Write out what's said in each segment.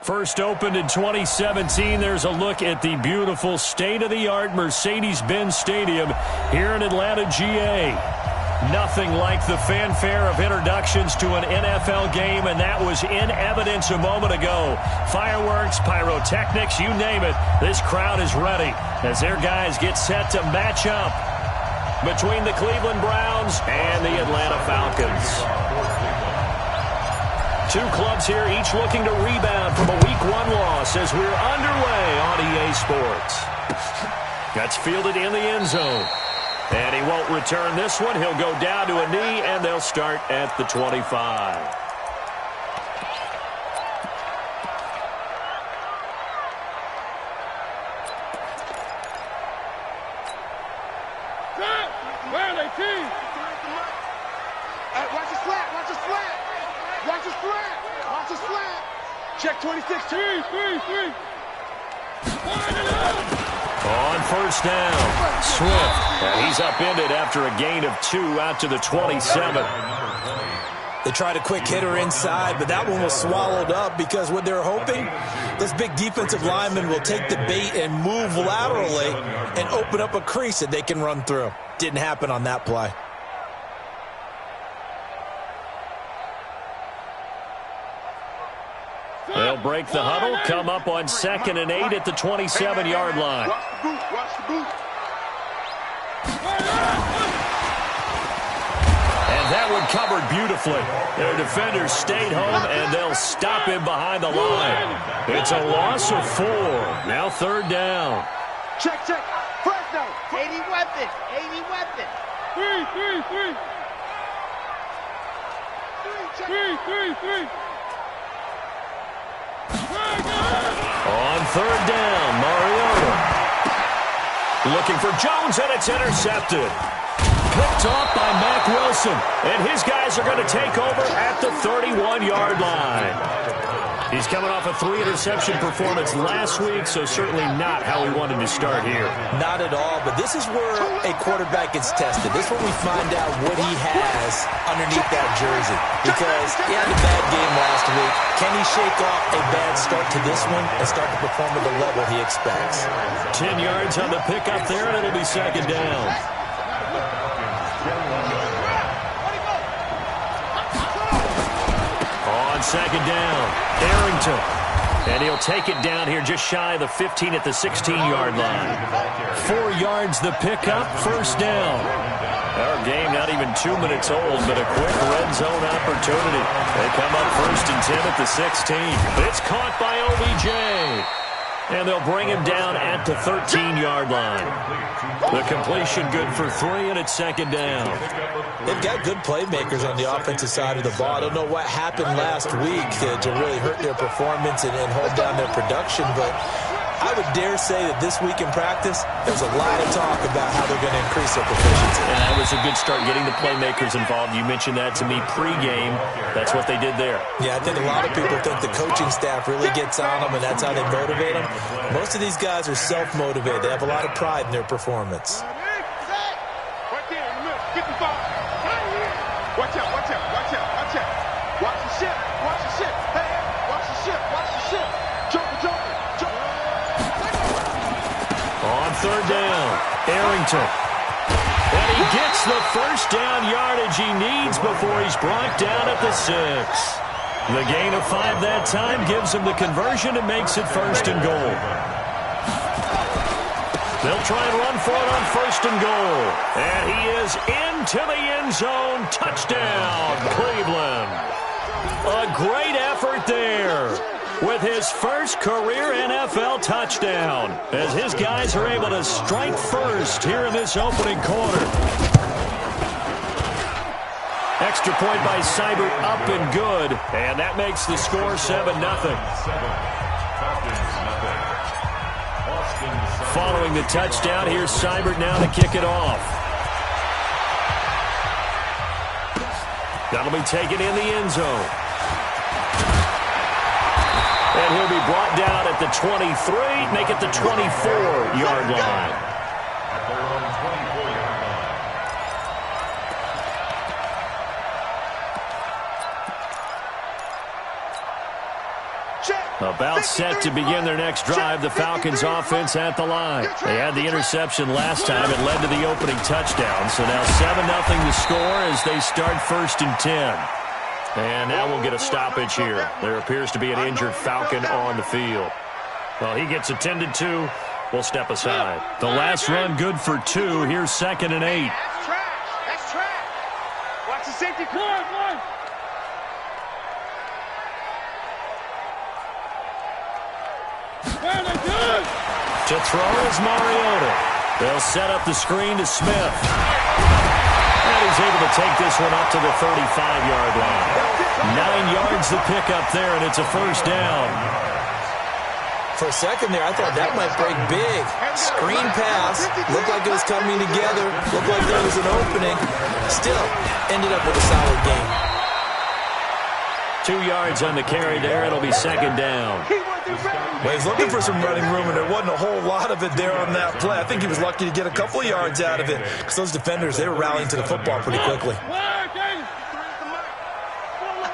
First opened in 2017, there's a look at the beautiful state-of-the-art Mercedes-Benz Stadium here in Atlanta, GA. Nothing like the fanfare of introductions to an NFL game, and that was in evidence a moment ago. Fireworks, pyrotechnics, you name it, this crowd is ready as their guys get set to match up between the Cleveland Browns and the Atlanta Falcons. Two clubs here, each looking to rebound from a Week 1 loss as we're underway on EA Sports. That's fielded in the end zone. And he won't return this one. He'll go down to a knee, and they'll start at the 25. Where are they, team? Watch his flat, watch his flat. Watch his flat, watch his flat. Check 26, three. On first down, Swift. And he's upended after a gain of 2 out to the 27. They tried a quick hitter inside, but that one was swallowed up because what they're hoping, this big defensive lineman will take the bait and move laterally and open up a crease that they can run through. Didn't happen on that play. They'll break the huddle, come up on 2nd and 8 at the 27-yard line. Watch the boot, watch the boot. And that one covered beautifully. Their defenders stayed home, and they'll stop him behind the line. It's a loss of 4. Now 3rd down. Check. First down. 80 weapons. Three. On 3rd down, Mariota. Looking for Jones, and it's intercepted. Picked off by Mack Wilson, and his guys are going to take over at the 31-yard line. He's coming off a 3-interception performance last week, so certainly not how we wanted to start here. Not at all, but this is where a quarterback gets tested. This is where we find out what he has underneath that jersey. Because he had a bad game last week. Can he shake off a bad start to this one and start to perform at the level he expects? 10 yards on the pickup there, and it'll be 2nd down. On 2nd down, Arrington. And he'll take it down here just shy of the 15 at the 16-yard line. 4 yards the pickup, 1st down. Our game not even 2 minutes old, but a quick red zone opportunity. They come up 1st and 10 at the 16. It's caught by OBJ. And they'll bring him down at the 13-yard line. The completion good for 3, and it's 2nd down. They've got good playmakers on the offensive side of the ball. I don't know what happened last week to really hurt their performance and hold down their production, but I would dare say that this week in practice, there's a lot of talk about how they're going to increase their proficiency. And that was a good start getting the playmakers involved. You mentioned that to me pregame. That's what they did there. Yeah, I think a lot of people think the coaching staff really gets on them, and that's how they motivate them. Most of these guys are self-motivated. They have a lot of pride in their performance. Right there in the middle. 55. Watch out. Watch the ship. Hey, watch the ship. Jumper. On 3rd down, Arrington. And he gets the 1st down yardage he needs before he's brought down at the 6. The gain of 5 that time gives him the conversion and makes it 1st and goal. They'll try and run for it on 1st and goal. And he is into the end zone. Touchdown, Cleveland. A great effort there with his first career NFL touchdown as his guys are able to strike first here in this opening quarter. Extra point by Seibert, up and good, and that makes the score 7-0. Following the touchdown, here's Seibert now to kick it off. That'll be taken in the end zone. And he'll be brought down at the 23, make it the 24-yard line. Check. About set to begin their next drive, the Falcons offense at the line. They had the interception last time. It led to the opening touchdown. So now 7-0 the score as they start 1st and 10. And now we'll get a stoppage here. There appears to be an injured Falcon on the field. Well, he gets attended to. We'll step aside. The last run good for 2. Here's 2nd and 8. That's trash. That's trash. Watch the safety car, boy. To throw is Mariota. They'll set up the screen to Smith. And he's able to take this one up to the 35-yard line. 9 yards the pickup there, and it's a 1st down. For a second there, I thought that might break big. Screen pass. Looked like it was coming together. Looked like there was an opening. Still, ended up with a solid game. 2 yards on the carry there. It'll be 2nd down. Well, he's looking for some running room, and there wasn't a whole lot of it there on that play. I think he was lucky to get a couple of yards out of it because those defenders, they were rallying to the football pretty quickly. I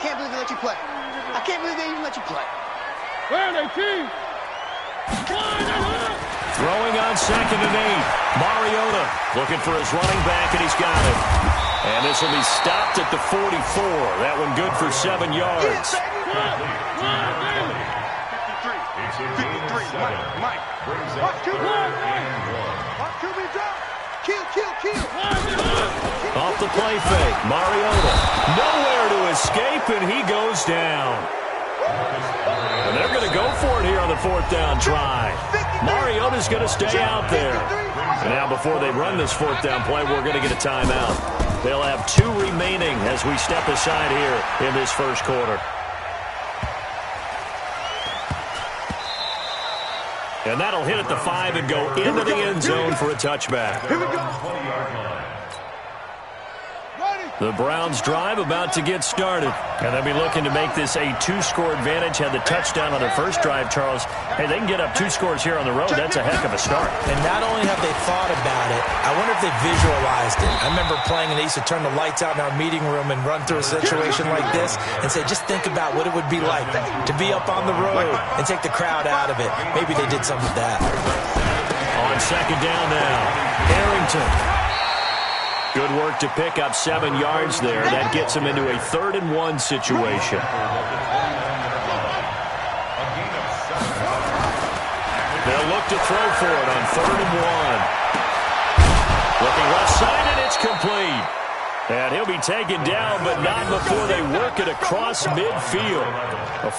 can't believe they let you play. I can't believe they even let you play. Throwing on 2nd and 8. Mariota looking for his running back, and he's got it. And this will be stopped at the 44. That one good for 7 yards. 53. Mike. Watch QB. Watch QB drop. Kill. Off the play fake. Mariota. Nowhere to escape, and he goes down. And they're going to go for it here on the 4th down try. Mariota's going to stay out there. And now before they run this 4th down play, we're going to get a timeout. They'll have 2 remaining as we step aside here in this 1st quarter. And that'll hit at the 5 and go into the end zone for a touchback. Here we go. The Browns drive about to get started. And they'll be looking to make this a 2-score advantage. Had the touchdown on their first drive, Charles. Hey, they can get up 2 scores here on the road. That's a heck of a start. And not only have they thought about it, I wonder if they visualized it. I remember playing and they used to turn the lights out in our meeting room and run through a situation like this and say, just think about what it would be like to be up on the road and take the crowd out of it. Maybe they did some of that. On 2nd down now, Arrington. Good work to pick up 7 yards there. That gets him into a 3rd and 1 situation. They'll look to throw for it on 3rd and 1. Looking left side, and it's complete. And he'll be taken down, but not before they work it across midfield.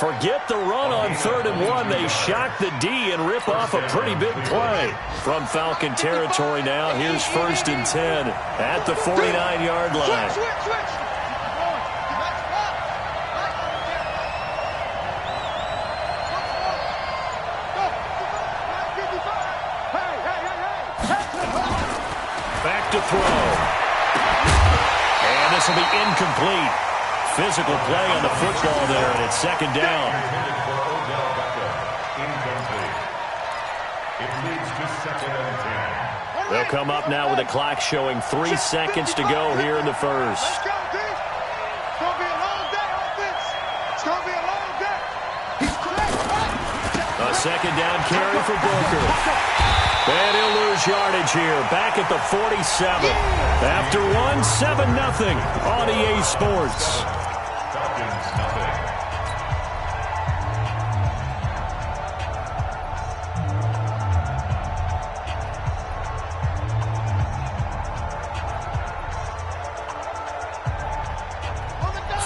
Forget the run on 3rd and 1. They shock the D and rip off a pretty big play. From Falcon territory now, here's 1st and 10 at the 49-yard line. Switch. Back to throw. And this will be incomplete. Physical play on the football there, and it's 2nd down. They'll come up now with the clock showing 3 seconds to go here in the 1st. Let's go, D. It's going to be a long day, offense. It's going to be a long day. A 2nd down carry for Booker. And he'll lose yardage here, back at the 47. After 7-0 on EA Sports.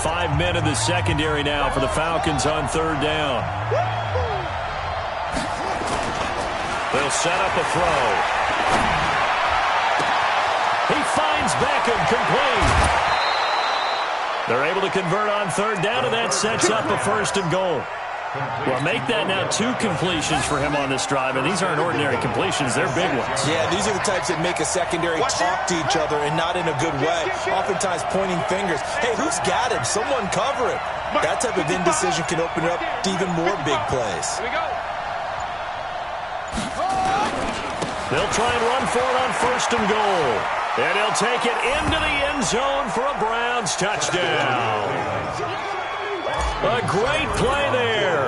Five men in the secondary now for the Falcons on 3rd down. They'll set up a throw. He finds Beckham, complete. They're able to convert on 3rd down, and that sets up a 1st and goal. Well, make that now 2 completions for him on this drive, and these aren't ordinary completions. They're big ones. Yeah, these are the types that make a secondary talk to each other and not in a good way. Oftentimes pointing fingers. Hey, who's got him? Someone cover him. That type of indecision can open up to even more big plays. Here we go. They'll try and run for it on 1st and goal. And he'll take it into the end zone for a Browns touchdown. A great play there.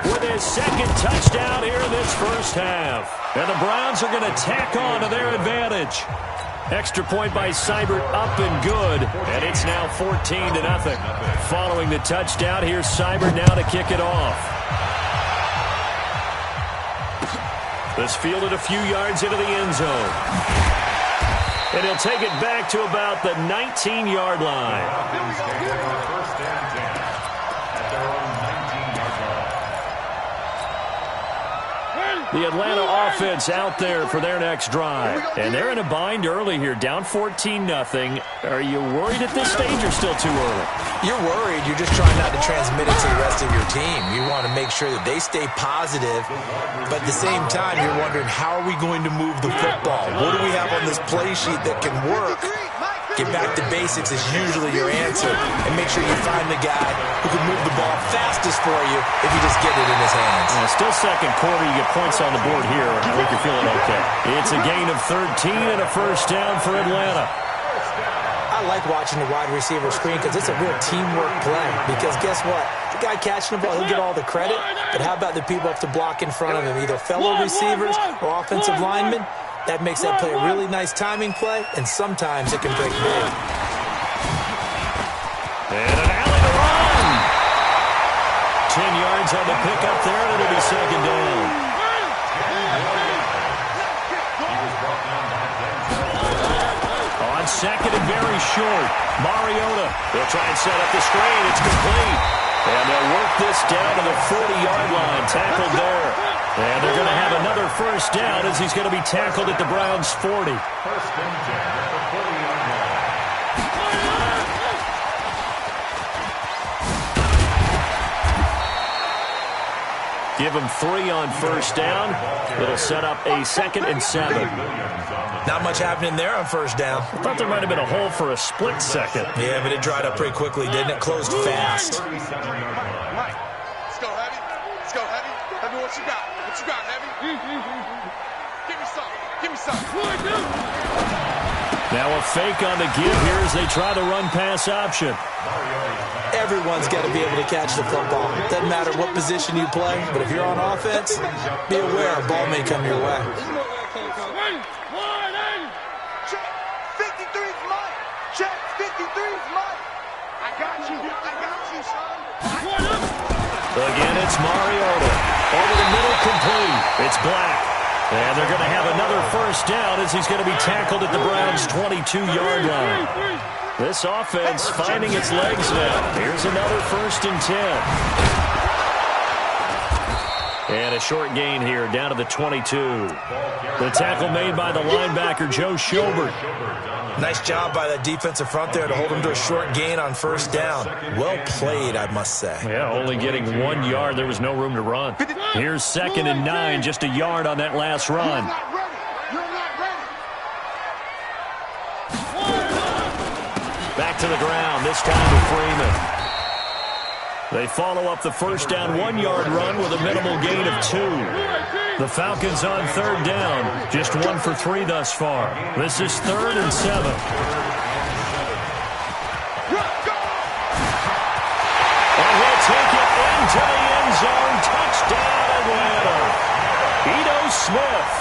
With his his second touchdown here in this first half. And the Browns are going to tack on to their advantage. Extra point by Seibert, up and good. And it's now 14-0. Following the touchdown, here's Seibert now to kick it off. This fielded a few yards into the end zone. And he'll take it back to about the 19-yard line. The Atlanta offense out there for their next drive. And they're in a bind early here, down 14-0. Are you worried at this stage or still too early? You're worried. You're just trying not to transmit it to the rest of your team. You want to make sure that they stay positive. But at the same time, you're wondering, how are we going to move the football? What do we have on this play sheet that can work? Get back to basics is usually your answer. And make sure you find the guy who can move the ball fastest for you if you just get it in his hands. Still second quarter. You get points on the board here. I think you're feeling okay. It's a gain of 13 and a first down for Atlanta. I like watching the wide receiver screen because it's a real teamwork play. Because guess what? The guy catching the ball, he'll get all the credit. But how about the people have to block in front of him, either fellow receivers or offensive linemen? That makes that play a really nice timing play, and sometimes it can break big. And an alley to run. 10 yards on the pickup there, and it'll be second down. On second and very short, Mariota. They'll try and set up the screen. It's complete. And they'll work this down to the 40-yard line. Tackled there. And they're going to have another first down as he's going to be tackled at the Browns' 40. First and 10 at the 40-yard line. Give him 3 on first down. It'll set up a 2nd and 7. Not much happening there on first down. I thought there might have been a hole for a split second. Yeah, but it dried up pretty quickly, didn't it? Closed fast. Mike, let's go, Heavy. Let's go, Heavy. Heavy, what you got? What you got, Heavy? Give me some. Give me some. Now a fake on the give here as they try the run-pass option. Everyone's got to be able to catch the football. Doesn't matter what position you play, but if you're on offense, be aware a ball may come your way. Check. 53's mine. Check. 53's mine. I got you. I got you, son. Again, it's Mariota. Over the middle, complete. It's Black. And they're going to have another first down as he's going to be tackled at the Browns' 22-yard line. This offense finding its legs now. Here's another first and 10. And a short gain here down to the 22. The tackle made by the linebacker, Joe Schobert. Nice job by that defensive front there to hold him to a short gain on first down. Well played, I must say. Yeah, only getting 1 yard. There was no room to run. Here's 2nd and 9, just a yard on that last run. Back to the ground, this time to Freeman. They follow up the first down 1-yard run with a minimal gain of 2. The Falcons on third down, just 1 for 3 thus far. This is 3rd and 7. And he'll take it into the end zone. Touchdown, Atlanta. Ito Smith,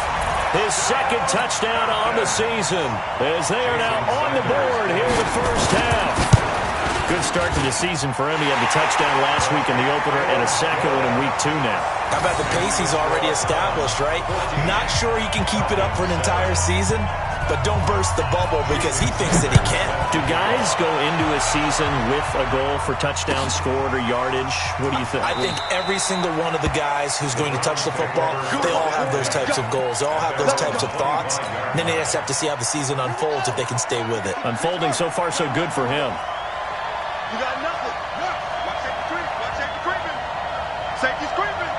his 2nd touchdown on the season, as they are now on the board here in the first half. Good start to the season for him. He had the touchdown last week in the opener and a second one in week 2 now. How about the pace he's already established, right? Not sure he can keep it up for an entire season, but don't burst the bubble because he thinks that he can. Do guys go into a season with a goal for touchdowns scored or yardage? What do you think? I think every single one of the guys who's going to touch the football, they all have those types of goals. They all have those types of thoughts. And then they just have to see how the season unfolds if they can stay with it. Unfolding so far so good for him. You got nothing. Watch safety creep. Watch safety creeping. Safety's creeping.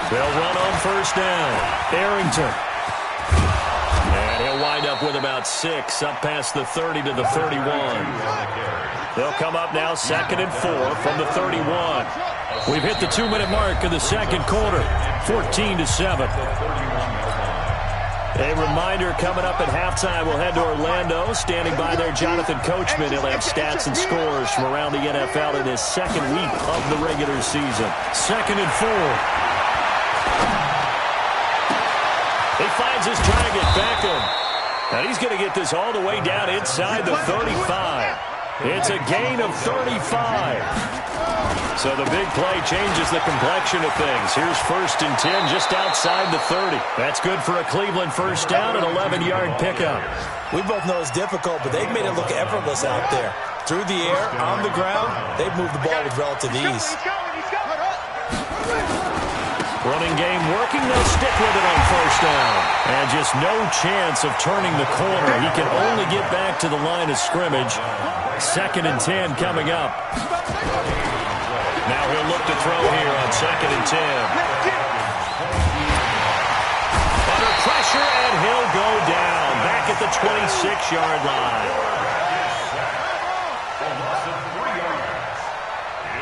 They'll run on first down. Arrington. And he'll wind up with about 6 up past the 30 to the 31. They'll come up now 2nd and 4 from the 31. We've hit the 2-minute mark of the second quarter. 14-7. A reminder coming up at halftime, we'll head to Orlando. Standing by there, Jonathan Coachman. He'll have stats and scores from around the NFL in his second week of the regular season. 2nd and 4. He finds his target, Beckham. And he's going to get this all the way down inside the 35. It's a gain of 35. So the big play changes the complexion of things. Here's 1st and 10 just outside the 30. That's good for a Cleveland first down, an 11-yard pickup. We both know it's difficult, but they've made it look effortless out there. Through the air, on the ground, they've moved the ball with relative ease. Running game working. They'll stick with it on 1st down. And just no chance of turning the corner. He can only get back to the line of scrimmage. 2nd and 10 coming up. Now he'll look to throw here on 2nd and 10. Under pressure, and he'll go down. Back at the 26-yard line.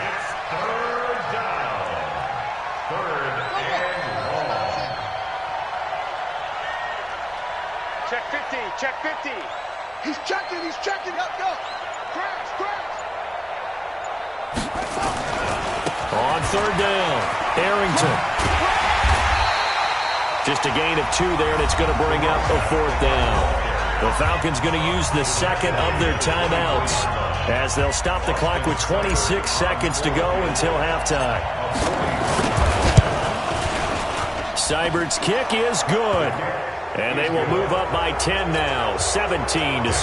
It's 3rd down. 3rd and long. Check 50, check 50. He's checking. Up, go. Crash. On 3rd down, Arrington. Just a gain of 2 there, and it's going to bring up a 4th down. The Falcons going to use the 2nd of their timeouts as they'll stop the clock with 26 seconds to go until halftime. Seibert's kick is good. And they will move up by 10 now, 17-7.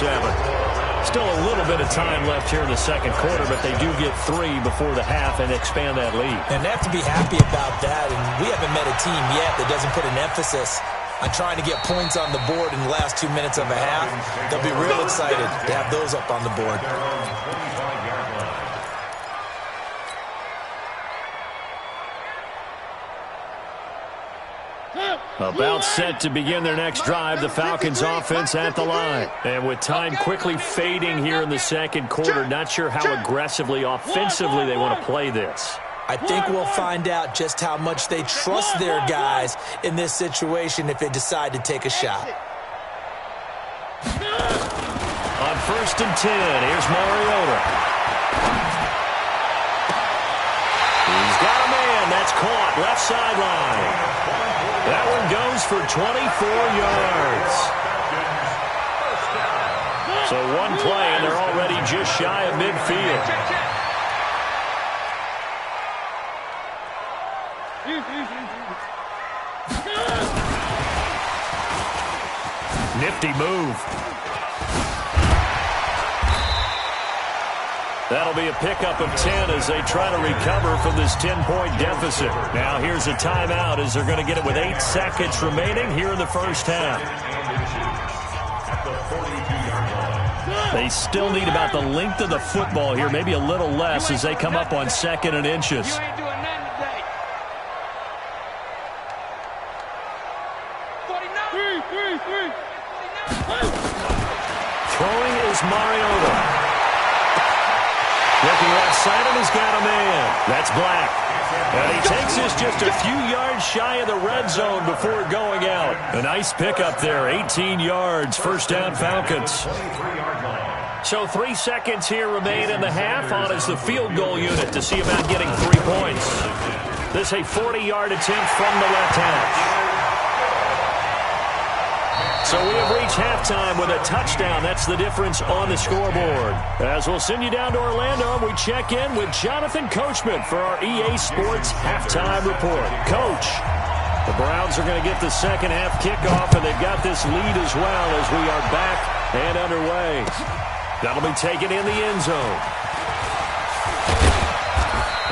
Still a little bit of time left here in the 2nd quarter, but they do get 3 before the half and expand that lead. And they have to be happy about that. And we haven't met a team yet that doesn't put an emphasis on trying to get points on the board in the last 2 minutes of a half. They'll be real excited to have those up on the board. About set to begin their next drive, the Falcons offense at the line. And with time quickly fading here in the 2nd quarter, not sure how aggressively, offensively they want to play this. I think we'll find out just how much they trust their guys in this situation if they decide to take a shot. On 1st and 10, here's Mariota. He's got a man. That's caught. Left sideline. That one goes for 24 yards. So one play, and they're already just shy of midfield. Nifty move. That'll be a pickup of 10 as they try to recover from this 10-point deficit. Now here's a timeout as they're going to get it with 8 seconds remaining here in the first half. They still need about the length of the football here, maybe a little less as they come up on 2nd and inches. Throwing is Mariota. Looking left side, and he's got a man. That's Black. And he takes this just a few yards shy of the red zone before going out. A nice pickup there, 18 yards, 1st down Falcons. So 3 seconds here remain in the half. On is the field goal unit to see about getting 3 points. This a 40-yard attempt from the left hash. So we have reached halftime with a touchdown. That's the difference on the scoreboard. As we'll send you down to Orlando, we check in with Jonathan Coachman for our EA Sports Halftime Report. Coach, the Browns are going to get the 2nd half kickoff, and they've got this lead as well as we are back and underway. That'll be taken in the end zone.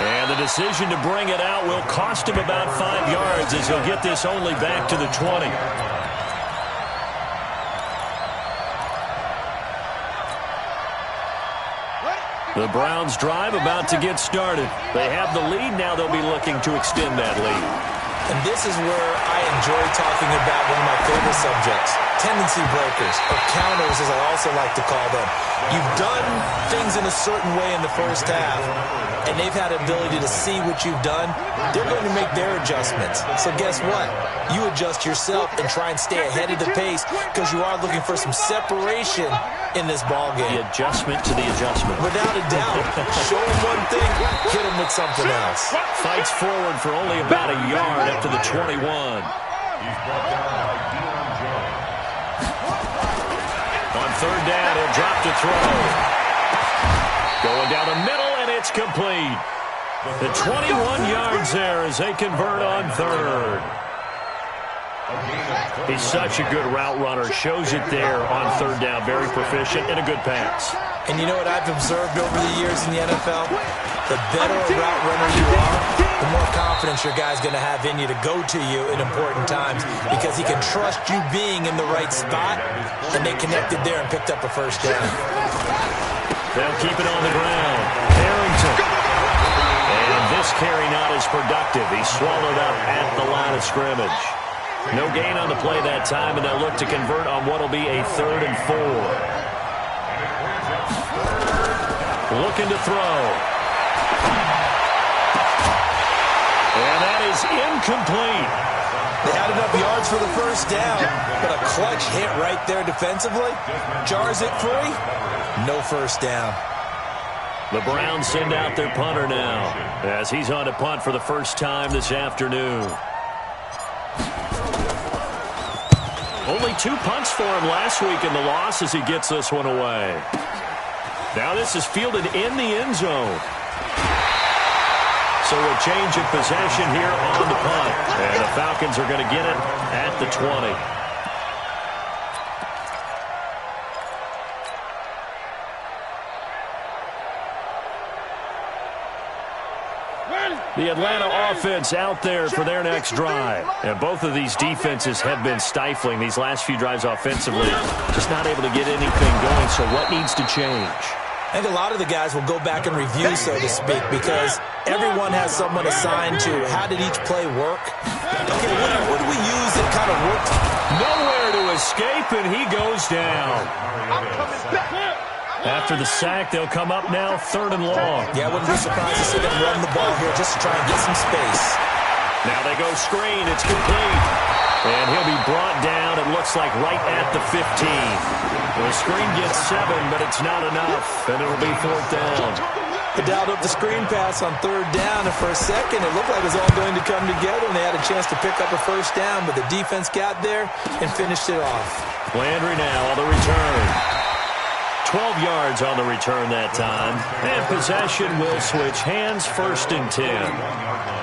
And the decision to bring it out will cost him about 5 yards as he'll get this only back to the 20. The Browns drive about to get started. They have the lead. Now they'll be looking to extend that lead. And this is where I enjoy talking about one of my favorite subjects, tendency breakers, or counters as I also like to call them. You've done things in a certain way in the first half, and they've had the ability to see what you've done. They're going to make their adjustments. So guess what? You adjust yourself and try and stay ahead of the pace because you are looking for some separation in this ball game. The adjustment to the adjustment. Without a doubt. Show them one thing, hit them with something else. Fights forward for only about a yard up to the 21. On third down, he'll drop to throw. Going down the middle, and it's complete. The 21 yards there as they convert on third. He's such a good route runner. Shows it there on third down. Very proficient and a good pass. And you know what I've observed over the years in the NFL? The better a route runner you are, the more confidence your guy's going to have in you to go to you in important times because he can trust you being in the right spot, and they connected there and picked up a first down. They'll keep it on the ground. Harrington. And this carry not as productive. He's swallowed up at the line of scrimmage. No gain on the play that time, and they'll look to convert on what will be a 3rd and 4. Looking to throw. And that is incomplete. They had enough yards for the first down, but a clutch hit right there defensively. Jars it free. No first down. The Browns send out their punter now as he's on to punt for the first time this afternoon. Only 2 punts for him last week in the loss as he gets this one away. Now this is fielded in the end zone. So a change of possession here on the punt. And the Falcons are going to get it at the 20. The Atlanta offense out there for their next drive. And both of these defenses have been stifling these last few drives offensively. Just not able to get anything going. So what needs to change? I think a lot of the guys will go back and review, so to speak, because everyone has someone assigned to how did each play work. Okay, what do we use that kind of worked? Nowhere to escape, and he goes down. I'm coming back. After the sack, they'll come up now 3rd and long. Yeah, I wouldn't be surprised to see them run the ball here just to try and get some space. Now they go screen. It's complete. And he'll be brought down, it looks like, right at the 15. The screen gets 7, but it's not enough, and it'll be 4th down. They dialed up the screen pass on 3rd down, and for a second, it looked like it was all going to come together, and they had a chance to pick up a first down, but the defense got there and finished it off. Landry now on the return. 12 yards on the return that time. And possession will switch hands, 1st and 10.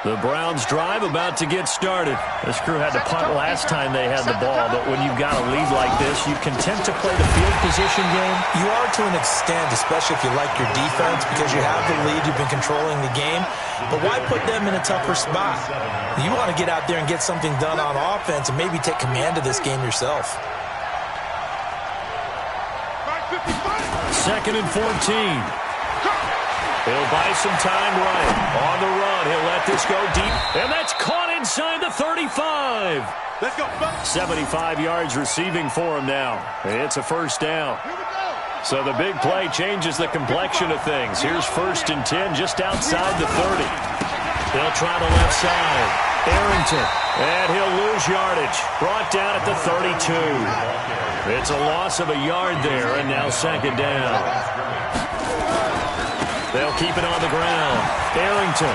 The Browns drive about to get started. This crew had to punt last time they had the ball, but when you've got a lead like this, you content to play the field position game? You are to an extent, especially if you like your defense, because you have the lead, you've been controlling the game. But why put them in a tougher spot? You want to get out there and get something done on offense and maybe take command of this game yourself. 2nd and 14. He'll buy some time right. On the run, he'll let this go deep. And that's caught inside the 35. Let's go. 75 yards receiving for him now. It's a first down. So the big play changes the complexion of things. Here's 1st and 10 just outside the 30. They'll try the left side. Arrington. And he'll lose yardage. Brought down at the 32. It's a loss of a yard there, and now 2nd down. They'll keep it on the ground. Arrington.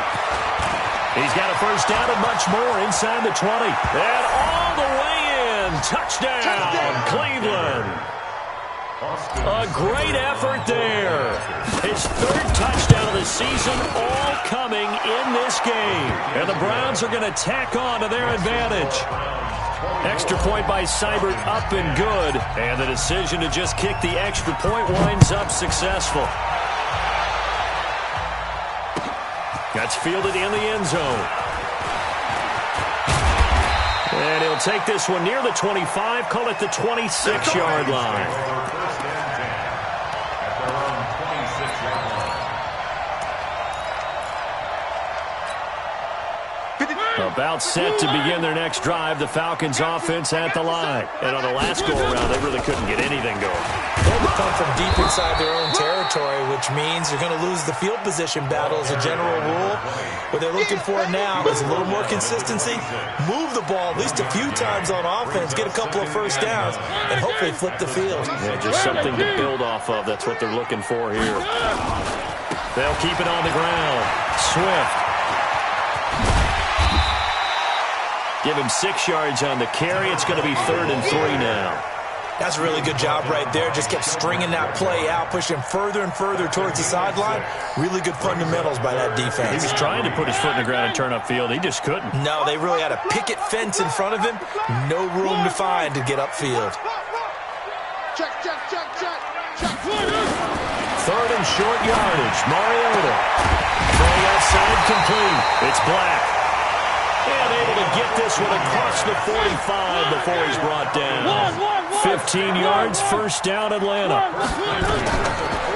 He's got a first down and much more inside the 20. And all the way in. Touchdown, Cleveland. A great effort there. His 3rd touchdown of the season, all coming in this game. And the Browns are going to tack on to their advantage. Extra point by Seibert up and good. And the decision to just kick the extra point winds up successful. That's fielded in the end zone. And he'll take this one near the 25, call it the 26-yard line. About set to begin their next drive. The Falcons offense at the line. And on the last go-around, they really couldn't get anything going. They had to come from deep inside their own territory, which means you're going to lose the field position battle as a general rule. What they're looking for now is a little more consistency, move the ball at least a few times on offense, get a couple of first downs, and hopefully flip the field. Yeah, just something to build off of. That's what they're looking for here. They'll keep it on the ground. Swift. Give him 6 yards on the carry. It's going to be 3rd and 3 now. That's a really good job right there. Just kept stringing that play out, pushing further and further towards the sideline. Really good fundamentals by that defense. He was trying to put his foot in the ground and turn upfield. He just couldn't. No, they really had a picket fence in front of him. No room to find to get upfield. Check. 3rd and short yardage. Mariota. Throwing outside, complete. It's Black. And able to get this one across the 45 before he's brought down. 15 yards, first down, Atlanta.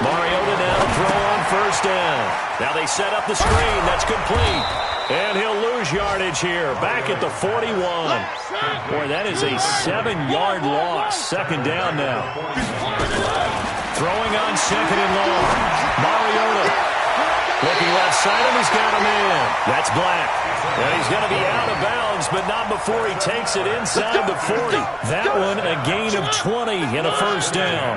Mariota now to throw on first down. Now they set up the screen. That's complete. And he'll lose yardage here. Back at the 41. Boy, that is a 7-yard loss. Second down now. Throwing on second and long. Mariota. Looking left side him, he's got him in. That's Black. And he's going to be out of bounds, but not before he takes it inside the 40. That one a gain of 20 and a first down.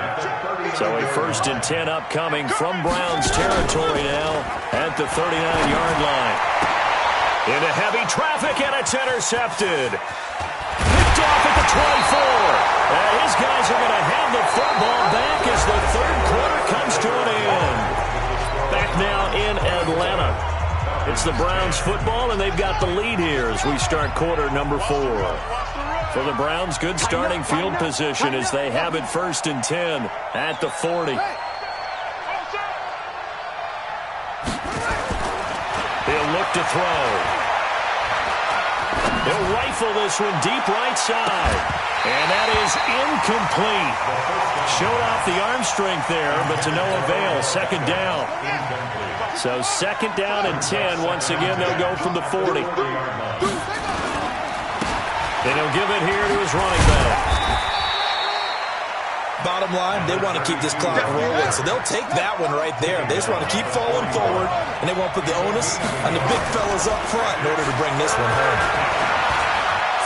So a 1st and 10 upcoming from Browns territory now at the 39-yard line. Into heavy traffic, and it's intercepted. Picked off at the 24. His guys are going to have the football back as the 3rd quarter comes to an end. Back now in Atlanta. It's the Browns football, and they've got the lead here as we start quarter number 4. For the Browns, good starting field position as they have it 1st and 10 at the 40. He'll look to throw. He'll rifle this one deep right side. And that is incomplete. Showed off the arm strength there, but to no avail. Second down. So 2nd down and 10. Once again, they'll go from the 40. Then he'll give it here to his running back. Bottom line, they want to keep this clock rolling, so they'll take that one right there. They just want to keep falling forward, and they won't put the onus on the big fellas up front in order to bring this one home.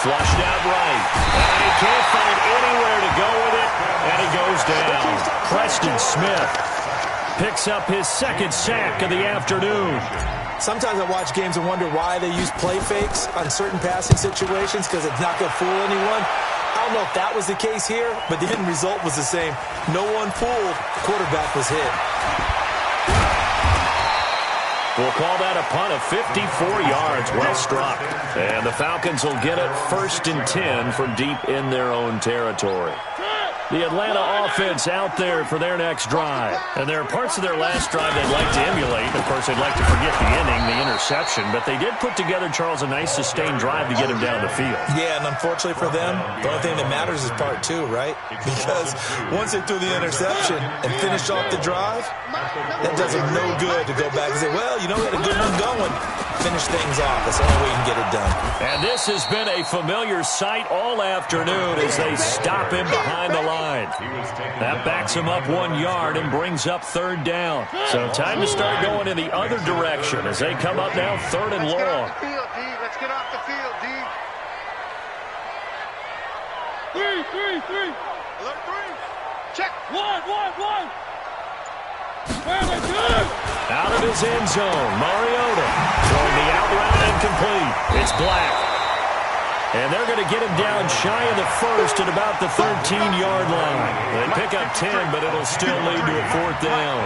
Flushed out right. And he can't find anywhere to go with it. And he goes down. Preston Smith picks up his 2nd sack of the afternoon. Sometimes I watch games and wonder why they use play fakes on certain passing situations because it's not going to fool anyone. I don't know if that was the case here, but the end result was the same. No one fooled. The quarterback was hit. We'll call that a punt of 54 yards. Well struck. And the Falcons will get it 1st and 10 from deep in their own territory. The Atlanta offense out there for their next drive. And there are parts of their last drive they'd like to emulate. Of course, they'd like to forget the inning, the interception. But they did put together, Charles, a nice sustained drive to get him down the field. Yeah, and unfortunately for them, the only thing that matters is part 2, right? Because once they threw the interception and finished off the drive, that does them no good to go back and say, well, you know, we had a good one going. Finish things off. That's the only way you can get it done. And this has been a familiar sight all afternoon as they stop him behind the line. That backs him up 1 yard and brings up 3rd down. So time to start going in the other direction as they come up now 3rd and long. Let's get off the field, D. 3. Alert 3. Check. 1. Out of his end zone, Mariota throwing the out route and complete. It's Black. And they're going to get him down shy of the 1st at about the 13-yard line. They pick up 10, but it'll still lead to a 4th down.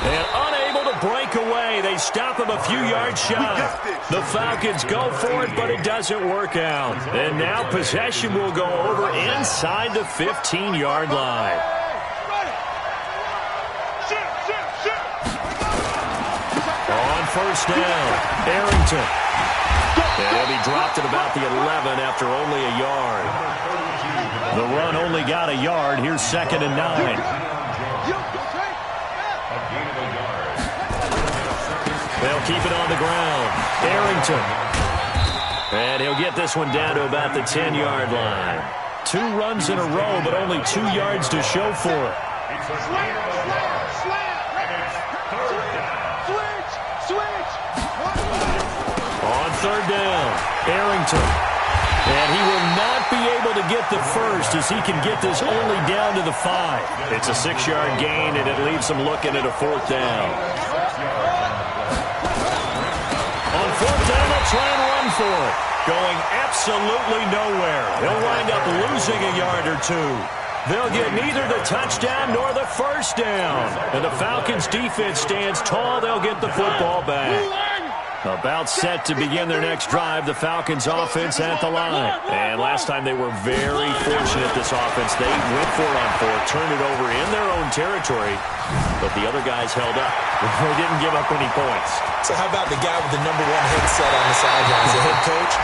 And unable to break away, they stop him a few yards shy. The Falcons go for it, but it doesn't work out. And now possession will go over inside the 15-yard line. On first down, Arrington. And he'll be dropped at about the 11 after only a yard. The run only got a yard. Here's 2nd and 9. They'll keep it on the ground. Arrington. And he'll get this one down to about the 10-yard line. 2 runs in a row, but only 2 yards to show for it. On 3rd down, Arrington. And he will not be able to get the first as he can get this only down to the 5. It's a 6-yard gain, and it leaves him looking at a 4th down. On 4th down, they'll try and run for it. Going absolutely nowhere. He'll wind up losing a yard or 2. They'll get neither the touchdown nor the first down. And the Falcons' defense stands tall. They'll get the football back. About set to begin their next drive, the Falcons' offense at the line. And last time they were very fortunate, this offense. They went for it on 4, turned it over in their own territory, but the other guys held up. They didn't give up any points. So how about the guy with the #1 headset on the sidelines, the head coach?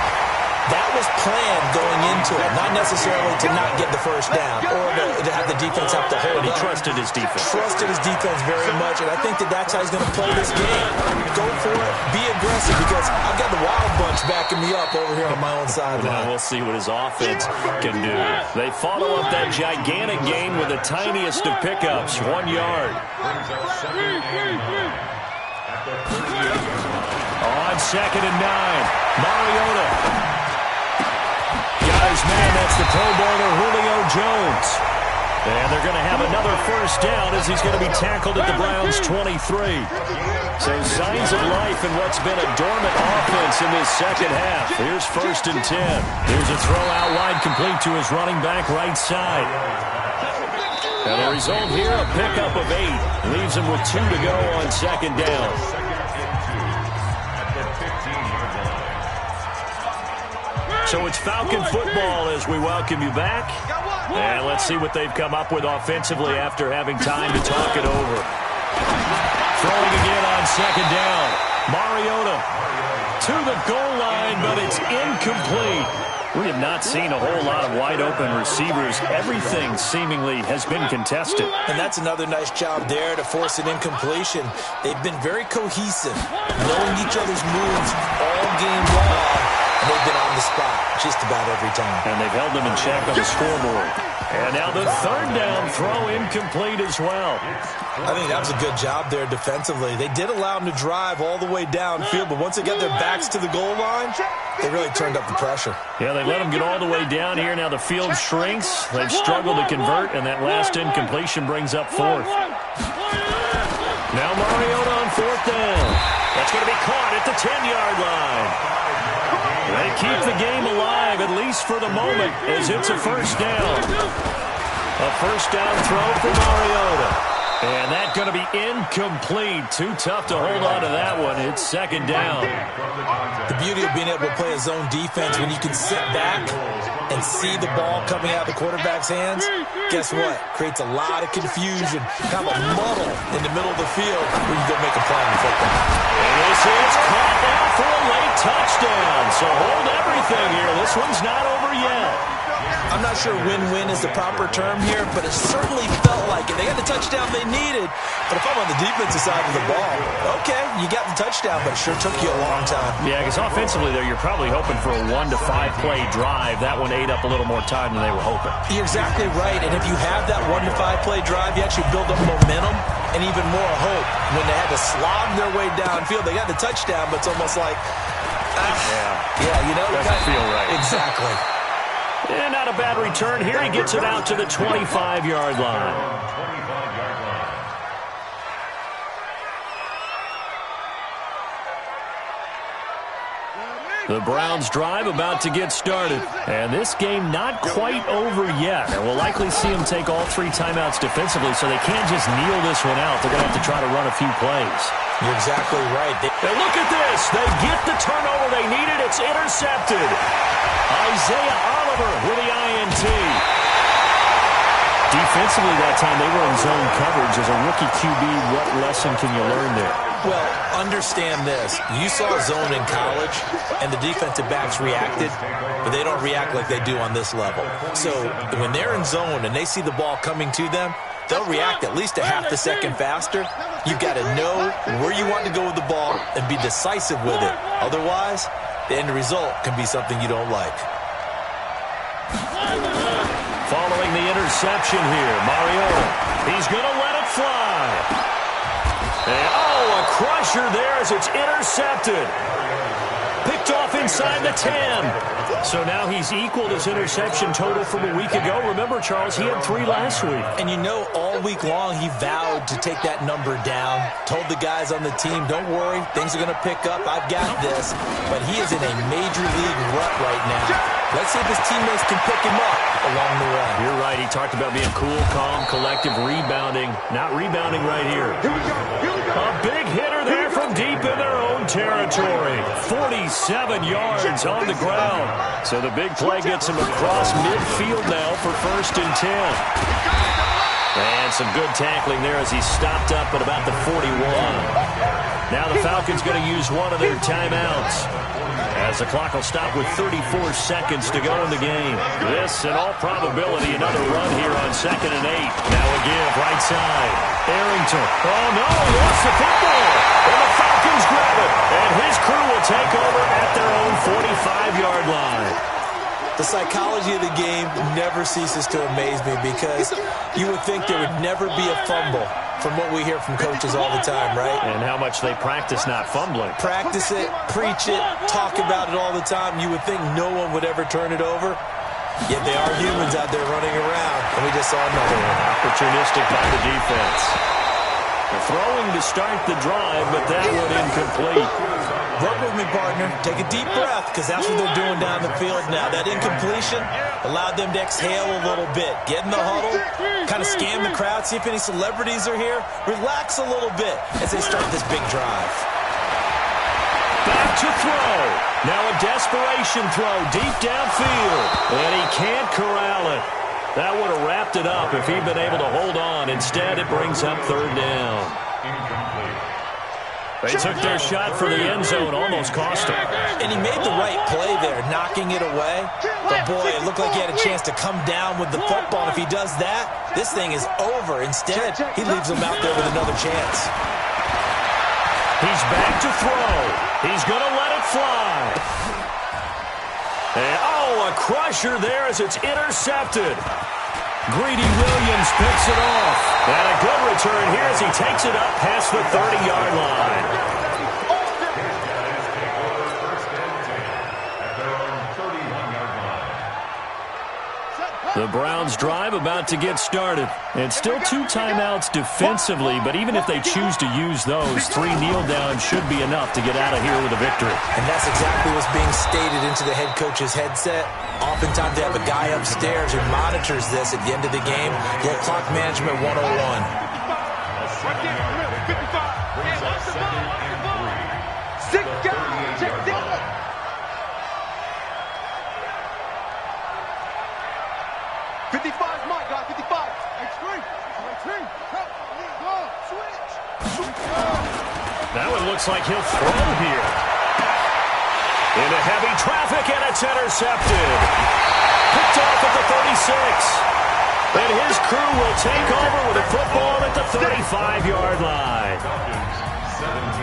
That was planned going into it, not necessarily to not get the first down or to have the defense have to hold. He trusted his defense. Trusted his defense very much, and I think that's how he's going to play this game. Go for it, be aggressive, because I've got the Wild Bunch backing me up over here on my own sideline. Now we'll see what his offense can do. They follow up that gigantic gain with the tiniest of pickups, 1 yard. On 2nd and 9, Mariota. Man, that's the Pro Bowler Julio Jones. And they're going to have another first down as he's going to be tackled at the Browns' 23. So signs of life in what's been a dormant offense in this second half. Here's 1st and 10. Here's a throw out wide complete to his running back right side. And the result here, a pickup of 8. Leaves him with 2 to go on 2nd down. So it's Falcon football as we welcome you back. And let's see what they've come up with offensively after having time to talk it over. Throwing again on 2nd down. Mariota to the goal line, but it's incomplete. We have not seen a whole lot of wide-open receivers. Everything seemingly has been contested. And that's another nice job there to force an incompletion. They've been very cohesive, knowing each other's moves all game long. And they've been on the spot just about every time. And they've held them in check on the scoreboard. And now the 3rd down throw incomplete as well. I think that was a good job there defensively. They did allow them to drive all the way downfield, but once they got their backs to the goal line, they really turned up the pressure. Yeah, they let them get all the way down here. Now the field shrinks. They've struggled to convert, and that last incompletion brings up 4th. Now Mariota on 4th down. That's going to be caught at the 10-yard line. They keep the game alive, at least for the moment, as it's a first down. A first down throw for Mariota. And that's going to be incomplete. Too tough to hold on to that one. It's 2nd down. The beauty of being able to play a zone defense when you can sit back and see the ball coming out of the quarterback's hands, guess what? Creates a lot of confusion, kind of a muddle in the middle of the field where you go make a play on the football. And this is caught now for a late touchdown. So hold everything here. This one's not over yet. I'm not sure win-win is the proper term here, but it certainly felt like it. They got the touchdown they needed, but if I'm on the defensive side of the ball, okay, you got the touchdown, but it sure took you a long time. Yeah, because offensively there, you're probably hoping for a 1 to 5 play drive. That one ate up a little more time than they were hoping. You're exactly right, and if you have that 1 to 5 play drive, you actually build up momentum and even more hope. When they had to slog their way downfield, they got the touchdown, but it's almost like, you know, doesn't feel right. Exactly. And not a bad return here. He gets it out to the 25-yard line. The Browns drive about to get started. And this game not quite over yet. And we'll likely see them take all 3 timeouts defensively, so they can't just kneel this one out. They're going to have to try to run a few plays. You're exactly right. And look at this. They get the turnover they needed. It's intercepted. Isaiah Oliver with the INT. Defensively that time, they were in zone coverage. As a rookie QB, what lesson can you learn there? Well, understand this. You saw zone in college, and the defensive backs reacted, but they don't react like they do on this level. So when they're in zone and they see the ball coming to them, they'll react at least a half a second faster. You've got to know where you want to go with the ball and be decisive with it. Otherwise, the end result can be something you don't like. Following the interception here, Mariota. He's going to let it fly. And, oh, a crusher there as it's intercepted. Picked off inside the 10. So now he's equaled his interception total from a week ago. Remember, Charles, he had 3 last week. And you know, all week long he vowed to take that number down. Told the guys on the team, don't worry, things are going to pick up. I've got this. But he is in a major league rut right now. Let's see if his teammates can pick him up along the way. You're right. He talked about being cool, calm, collective, rebounding. Not rebounding right here. A big hitter there from deep in their own territory. 47 yards on the ground. So the big play gets him across midfield now for 1st and 10. And some good tackling there as he stopped up at about the 41. Now the Falcons going to use one of their timeouts, as the clock will stop with 34 seconds to go in the game. This, in all probability, another run here on 2nd and 8. Now a give, right side. Arrington. Oh, no, he lost the football. And the Falcons grab it. And his crew will take over at their own 45-yard line. The psychology of the game never ceases to amaze me, because you would think there would never be a fumble from what we hear from coaches all the time, right? And how much they practice not fumbling. Practice it, preach it, talk about it all the time. You would think no one would ever turn it over. Yet they are humans out there running around, and we just saw another one. Opportunistic by the defense. They're throwing to start the drive, but that one incomplete. Work with me, partner. Take a deep breath, because that's what they're doing down the field now. That incompletion allowed them to exhale a little bit. Get in the huddle, kind of scan the crowd, see if any celebrities are here. Relax a little bit as they start this big drive. Back to throw. Now a desperation throw deep downfield. And he can't corral it. That would have wrapped it up if he'd been able to hold on. Instead, it brings up 3rd down. They took their shot for the end zone, almost cost him. And he made the right play there, knocking it away. But boy, it looked like he had a chance to come down with the football. And if he does that, this thing is over. Instead, he leaves him out there with another chance. He's back to throw. He's going to let it fly. And, oh, a crusher there as it's intercepted. Greedy Williams picks it off. And a good return here as he takes it up past the 30-yard line. The Browns drive about to get started. And still 2 timeouts defensively, but even if they choose to use those, 3 kneel downs should be enough to get out of here with a victory. And that's exactly what's being stated into the head coach's headset. Oftentimes they have a guy upstairs who monitors this at the end of the game. Little clock management 101. Right there, 55. And watch the ball, watch the ball. 6 guys, check this out. 55 is mine, guys, 55. Extreme. Go, switch. That one looks like he'll throw here. Into heavy traffic, and it's intercepted. Picked off at the 36. And his crew will take over with a football at the 35-yard line.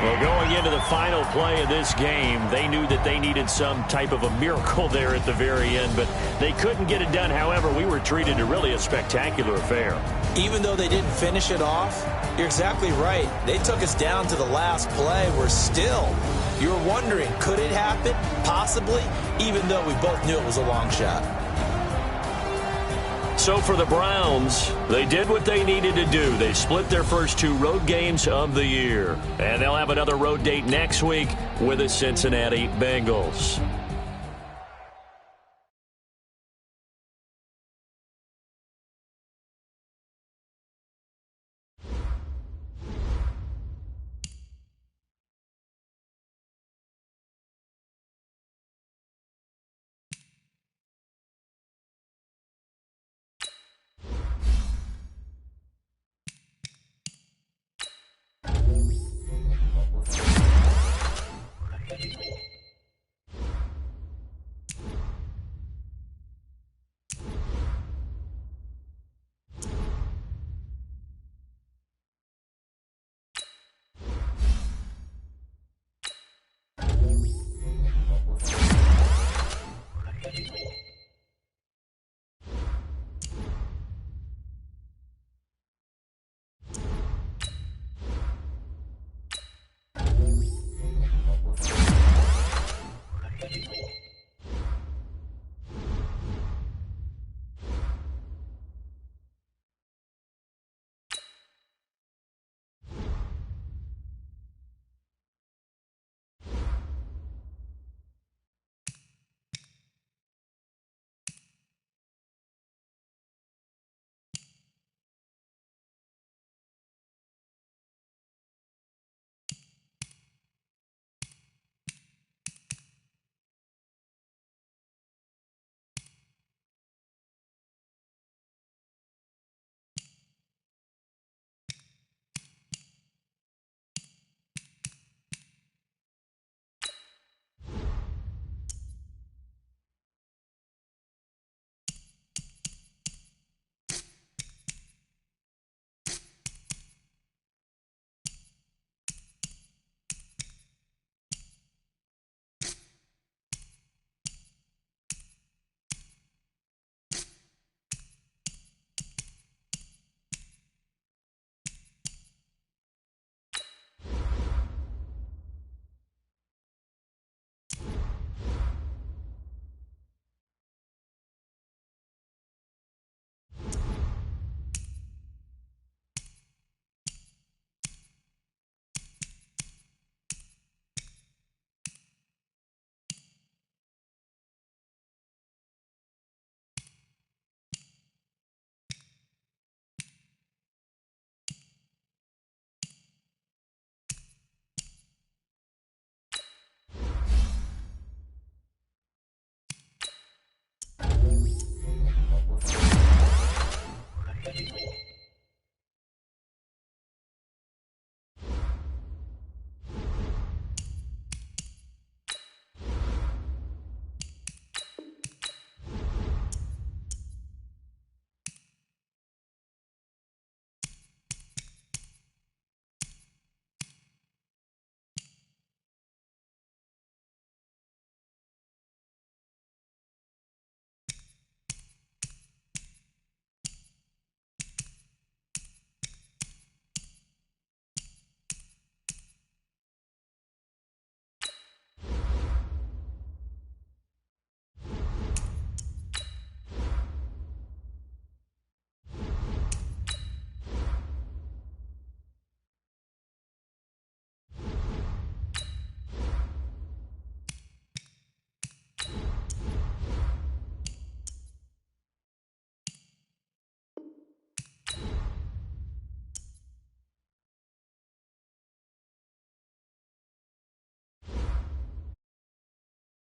Well, going into the final play of this game, they knew that they needed some type of a miracle there at the very end, but they couldn't get it done. However, we were treated to really a spectacular affair. Even though they didn't finish it off, you're exactly right. They took us down to the last play. We're still, you were wondering, could it happen? Possibly, even though we both knew it was a long shot. So for the Browns, they did what they needed to do. They split their first 2 road games of the year. And they'll have another road date next week with the Cincinnati Bengals.